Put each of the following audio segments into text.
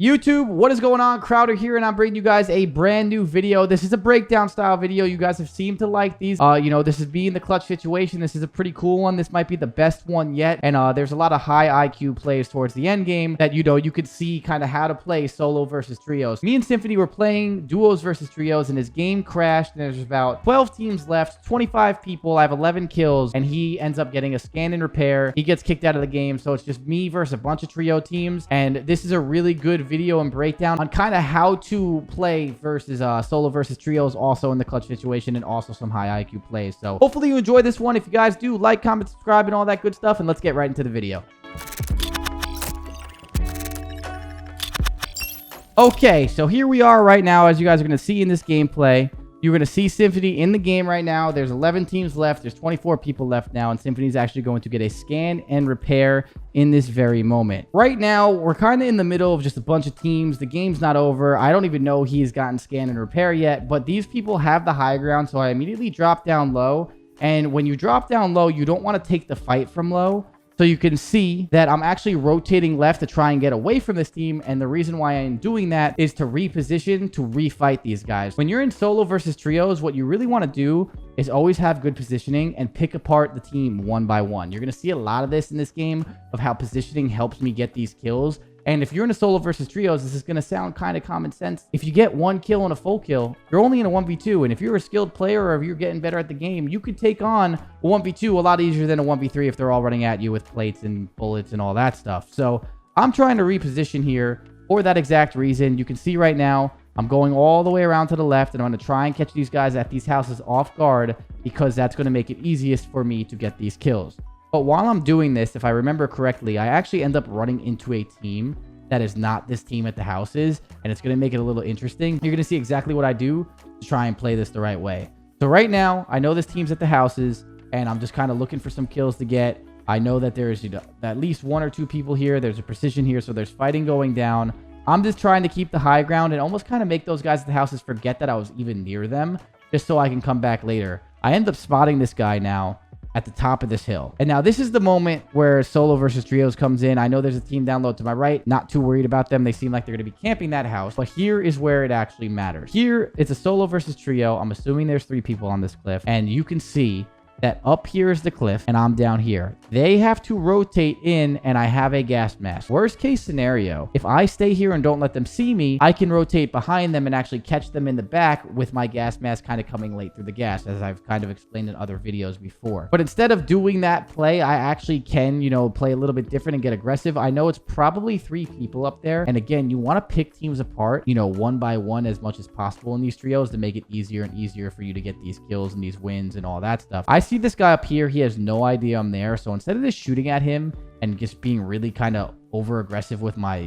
YouTube, what is going on? Crowder here, and I'm bringing you guys a brand new video. This is a breakdown style video. You guys have seemed to like these. This is being the clutch situation. This is a pretty cool one. This might be the best one yet. And there's a lot of high IQ plays towards the end game that, you could see kind of how to play solo versus trios. Me and Symphony were playing duos versus trios, and his game crashed. And there's about 12 teams left, 25 people. I have 11 kills, and he ends up getting a scan and repair. He gets kicked out of the game. So it's just me versus a bunch of trio teams. And this is a really good video and breakdown on kind of how to play versus solo versus trios, also in the clutch situation, and also some high IQ plays. So hopefully you enjoy this one. If you guys do, like, comment, subscribe, and all that good stuff, and let's get right into the video. Okay, so here we are right now. As you guys are going to see in this gameplay, you're going to see Symphony in the game right now. There's 11 teams left. There's 24 people left now, and Symphony's actually going to get a scan and repair in this very moment. Right now, we're kind of in the middle of just a bunch of teams. The game's not over. I don't even know he's gotten scan and repair yet, but these people have the high ground, so I immediately drop down low. And when you drop down low, you don't want to take the fight from low. So you can see that I'm actually rotating left to try and get away from this team. And the reason why I'm doing that is to reposition, to refight these guys. When you're in solo versus trios, what you really want to do is always have good positioning and pick apart the team one by one. You're going to see a lot of this in this game of how positioning helps me get these kills. And if you're in a solo versus trios, this is going to sound kind of common sense. If you get one kill and a full kill, you're only in a 1v2. And if you're a skilled player or if you're getting better at the game, you could take on a 1v2 a lot easier than a 1v3 if they're all running at you with plates and bullets and all that stuff. So I'm trying to reposition here for that exact reason. You can see right now, I'm going all the way around to the left, and I'm going to try and catch these guys at these houses off guard because that's going to make it easiest for me to get these kills. But while I'm doing this, if I remember correctly, I actually end up running into a team that is not this team at the houses, and it's going to make it a little interesting. You're going to see exactly what I do to try and play this the right way. So right now, I know this team's at the houses, and I'm just kind of looking for some kills to get. I know that there's at least one or two people here. There's a precision here, so there's fighting going down. I'm just trying to keep the high ground and almost kind of make those guys at the houses forget that I was even near them, just so I can come back later. I end up spotting this guy now at the top of this hill. And now this is the moment where solo versus trios comes in. I know there's a team down low to my right. Not too worried about them. They seem like they're going to be camping that house. But here is where it actually matters. Here, it's a solo versus trio. I'm assuming there's 3 people on this cliff. And you can see that up here is the cliff and I'm down here. They have to rotate in, and I have a gas mask. Worst case scenario, if I stay here and don't let them see me, I can rotate behind them and actually catch them in the back with my gas mask kind of coming late through the gas, as I've kind of explained in other videos before. But instead of doing that play, I actually can, play a little bit different and get aggressive. I know it's probably 3 people up there. And again, you want to pick teams apart, one by one as much as possible in these trios to make it easier and easier for you to get these kills and these wins and all that stuff. I see this guy up here. He has no idea I'm there. So instead of just shooting at him and just being really kind of over aggressive with my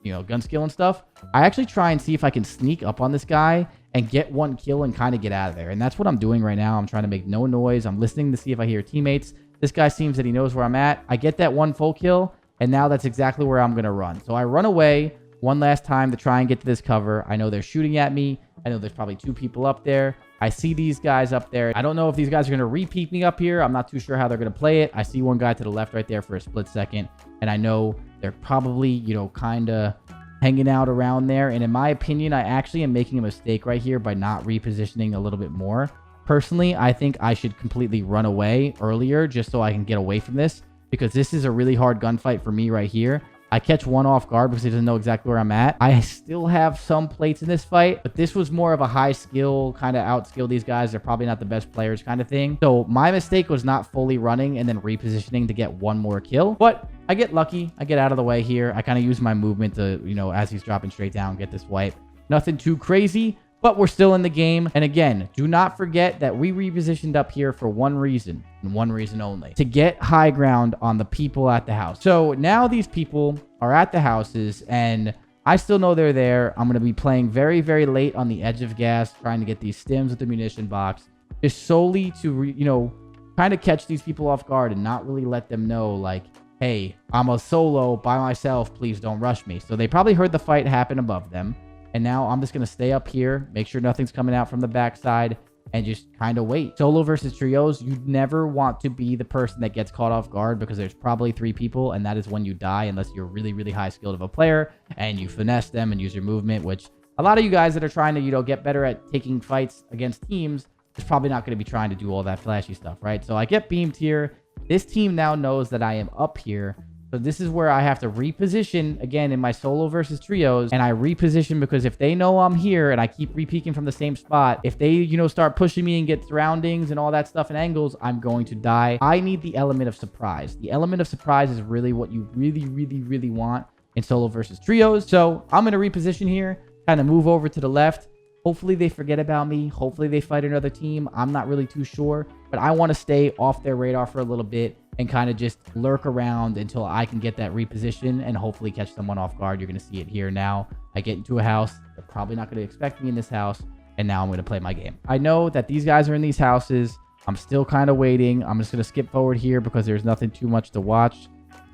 gun skill and stuff, I actually try and see if I can sneak up on this guy and get one kill and kind of get out of there. And that's what I'm doing right now. I'm trying to make no noise. I'm listening to see if I hear teammates. This guy seems that he knows where I'm at. I get that one full kill, and now that's exactly where I'm going to run. So I run away one last time to try and get to this cover. I know they're shooting at me. I know there's probably 2 people up there. I see these guys up there. I don't know if these guys are going to repeat me up here. I'm not too sure how they're going to play it. I see one guy to the left right there for a split second, and I know they're probably, kind of hanging out around there. And in my opinion, I actually am making a mistake right here by not repositioning a little bit more. Personally, I think I should completely run away earlier just so I can get away from this, because this is a really hard gunfight for me right here. I catch one off guard because he doesn't know exactly where I'm at. I still have some plates in this fight, but this was more of a high skill, kind of outskill these guys. They're probably not the best players kind of thing. So my mistake was not fully running and then repositioning to get one more kill. But I get lucky. I get out of the way here. I kind of use my movement to, as he's dropping straight down, get this wipe. Nothing too crazy, but we're still in the game. And again, do not forget that we repositioned up here for one reason, and one reason only: to get high ground on the people at the house. So now these people are at the houses, and I still know they're there. I'm going to be playing very, very late on the edge of gas, trying to get these stims with the munition box, just solely to, kind of catch these people off guard and not really let them know, like, hey, I'm a solo by myself. Please don't rush me. So they probably heard the fight happen above them. And now I'm just going to stay up here, make sure nothing's coming out from the backside, and just kind of wait. Solo versus trios, you never want to be the person that gets caught off guard, because there's probably 3 people, and that is when you die, unless you're really, really high skilled of a player and you finesse them and use your movement, which a lot of you guys that are trying to, get better at taking fights against teams is probably not going to be trying to do all that flashy stuff, right? So I get beamed here. This team now knows that I am up here. So this is where I have to reposition again in my solo versus trios. And I reposition because if they know I'm here and I keep re-peeking from the same spot, if they, start pushing me and get surroundings and all that stuff and angles, I'm going to die. I need the element of surprise. The element of surprise is really what you really, really, really want in solo versus trios. So I'm going to reposition here, kind of move over to the left. Hopefully they forget about me. Hopefully they fight another team. I'm not really too sure, but I want to stay off their radar for a little bit and kind of just lurk around until I can get that reposition and hopefully catch someone off guard. You're going to see it here now. I get into a house. They're probably not going to expect me in this house. And now I'm going to play my game. I know that these guys are in these houses. I'm still kind of waiting. I'm just going to skip forward here because there's nothing too much to watch.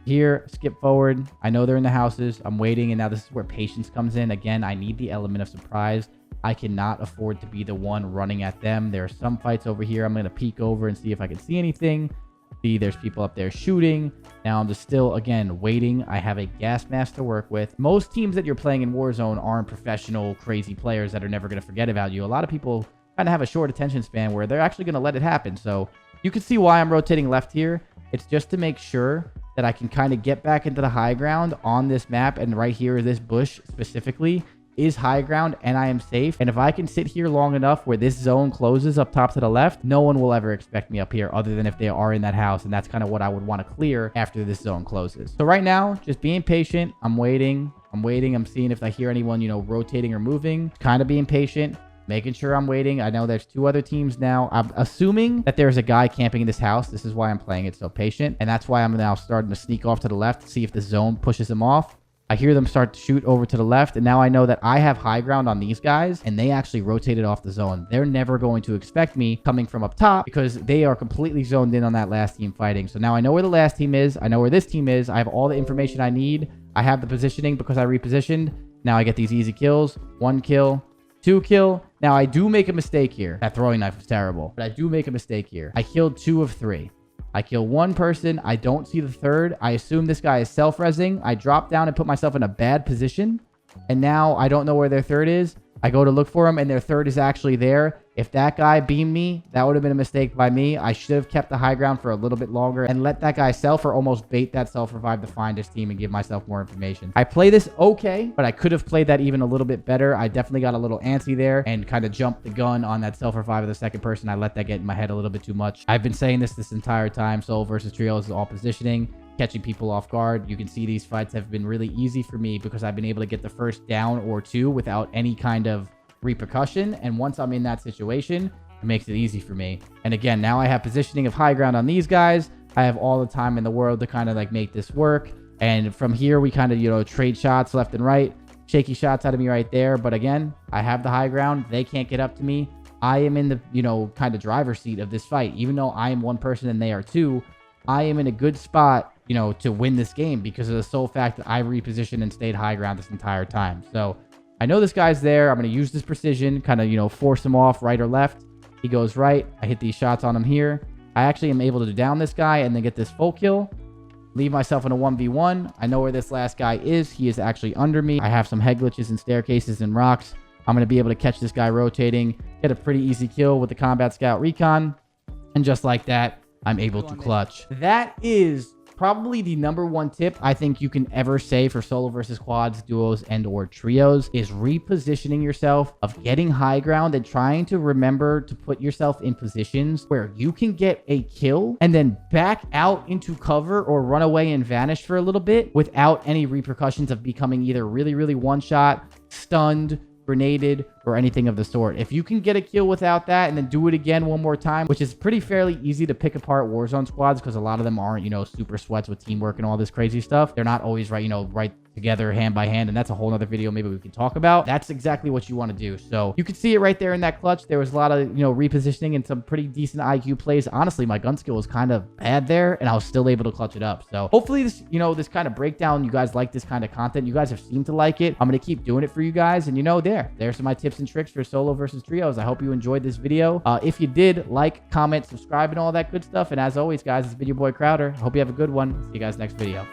Here, skip forward. I know they're in the houses. I'm waiting. And now this is where patience comes in. Again, I need the element of surprise. I cannot afford to be the one running at them. There are some fights over here. I'm going to peek over and see if I can see anything. See, there's people up there shooting. Now I'm just still, again, waiting. I have a gas mask to work with. Most teams that you're playing in Warzone aren't professional, crazy players that are never going to forget about you. A lot of people kind of have a short attention span where they're actually going to let it happen. So you can see why I'm rotating left here. It's just to make sure that I can kind of get back into the high ground on this map. And right here, this bush specifically is high ground and I am safe. And if I can sit here long enough where this zone closes up top to the left, no one will ever expect me up here other than if they are in that house. And that's kind of what I would want to clear after this zone closes. So right now, just being patient. I'm waiting. I'm seeing if I hear anyone, rotating or moving. Kind of being patient, making sure I'm waiting. I know there's 2 other teams now. I'm assuming that there's a guy camping in this house. This is why I'm playing it so patient. And that's why I'm now starting to sneak off to the left to see if the zone pushes him off. I hear them start to shoot over to the left, and now I know that I have high ground on these guys, and they actually rotated off the zone. They're never going to expect me coming from up top because they are completely zoned in on that last team fighting. So now I know where the last team is. I know where this team is. I have all the information I need. I have the positioning because I repositioned. Now I get these easy kills. 1 kill, 2 kill. Now I do make a mistake here. That throwing knife was terrible, but I do make a mistake here. I killed 2 of 3. I kill 1 person. I don't see the third. I assume this guy is self-resing. I drop down and put myself in a bad position. And now I don't know where their third is. I go to look for him and their third is actually there. If that guy beamed me, that would have been a mistake by me. I should have kept the high ground for a little bit longer and let that guy self or almost bait that self-revive to find his team and give myself more information. I play this okay, but I could have played that even a little bit better. I definitely got a little antsy there and kind of jumped the gun on that self-revive of the second person. I let that get in my head a little bit too much. I've been saying this entire time. Solo versus trios is all positioning, catching people off guard. You can see these fights have been really easy for me because I've been able to get the first down or 2 without any kind of repercussion. And once I'm in that situation, it makes it easy for me. And again, now I have positioning of high ground on these guys. I have all the time in the world to kind of like make this work. And from here, we kind of, trade shots left and right. Shaky shots out of me right there. But again, I have the high ground. They can't get up to me. I am in the, kind of driver's seat of this fight. Even though I am 1 person and they are 2, I am in a good spot, to win this game because of the sole fact that I repositioned and stayed high ground this entire time. So I know this guy's there. I'm going to use this precision, kind of, force him off right or left. He goes right. I hit these shots on him here. I actually am able to down this guy and then get this full kill. Leave myself in a 1v1. I know where this last guy is. He is actually under me. I have some head glitches and staircases and rocks. I'm going to be able to catch this guy rotating, get a pretty easy kill with the Combat Scout Recon. And just like that, I'm able to clutch. That is probably the #1 tip I think you can ever say for solo versus quads, duos, and or trios is repositioning yourself, of getting high ground and trying to remember to put yourself in positions where you can get a kill and then back out into cover or run away and vanish for a little bit without any repercussions of becoming either really, really one-shot, stunned, grenaded, or anything of the sort. If you can get a kill without that and then do it again 1 more time, which is pretty fairly easy to pick apart Warzone squads because a lot of them aren't, super sweats with teamwork and all this crazy stuff. They're not always right, right together hand by hand, and that's a whole nother video maybe we can talk about. That's exactly what you want to do. So you can see it right there in that clutch. There was a lot of, repositioning and some pretty decent IQ plays. Honestly, my gun skill was kind of bad there, and I was still able to clutch it up. So hopefully this, this kind of breakdown, you guys like this kind of content. You guys have seemed to like it. I'm going to keep doing it for you guys. And, there. There's some of my tips and tricks for solo versus trios. I hope you enjoyed this video. If you did, like, comment, subscribe, and all that good stuff. And as always, guys, it's been your boy Crowder. I hope you have a good one. See you guys next video.